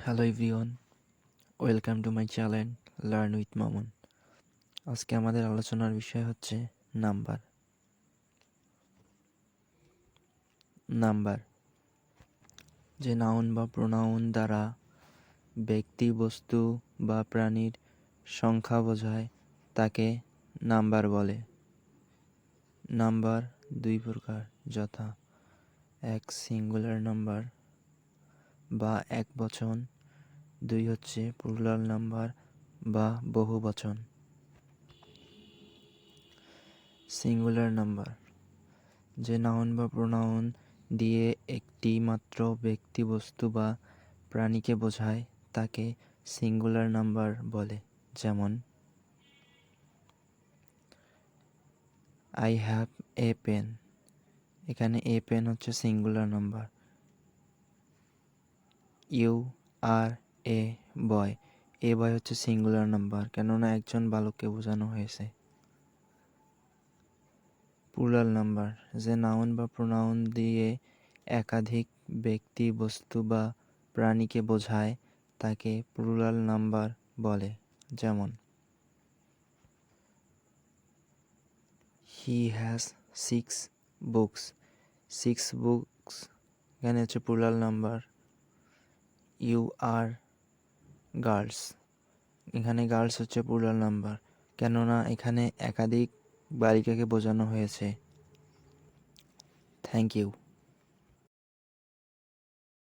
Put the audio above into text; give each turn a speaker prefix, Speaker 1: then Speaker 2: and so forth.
Speaker 1: Hello everyone, welcome to my channel learn with Mamun. আজকে আমাদের আলোচনার বিষয় হচ্ছে নাম্বার। নাম্বার যে নাউন বা প্রোনাউন দ্বারা ব্যক্তি, বস্তু বা প্রাণীর সংখ্যা বোঝায় তাকে নাম্বার বলে। নাম্বার দুই প্রকার, যথা এক সিঙ্গুলার নাম্বার বা একবচন, দুই হচ্ছে প্লুরাল নাম্বার বা বহুবচন। সিঙ্গুলার নাম্বার যে নাউন বা প্রোনাউন দিয়ে একটি মাত্র ব্যক্তি, বস্তু বা প্রাণীকে বোঝায় তাকে সিঙ্গুলার নাম্বার বলে। যেমন আই হ্যাভ এ পেন, এখানে এ পেন হচ্ছে সিঙ্গুলার নাম্বার। ইউ আর এ বয়, এ বয় হচ্ছে সিঙ্গুলার নাম্বার, কেননা একজন বালককে বোঝানো হয়েছে। প্লুরাল নাম্বার যে নাউন বা প্রোনাউন দিয়ে একাধিক ব্যক্তি, বস্তু বা প্রাণীকে বোঝায় তাকে প্লুরাল নাম্বার বলে। যেমন হি হ্যাজ 6 বুকস, 6 বুকস এখানে হচ্ছে plural number. You are girls, এখানে গার্লস হচ্ছে প্লুরাল নাম্বার, কেননা এখানে একাধিক বালিকাকে বোঝানো হয়েছে। Thank you.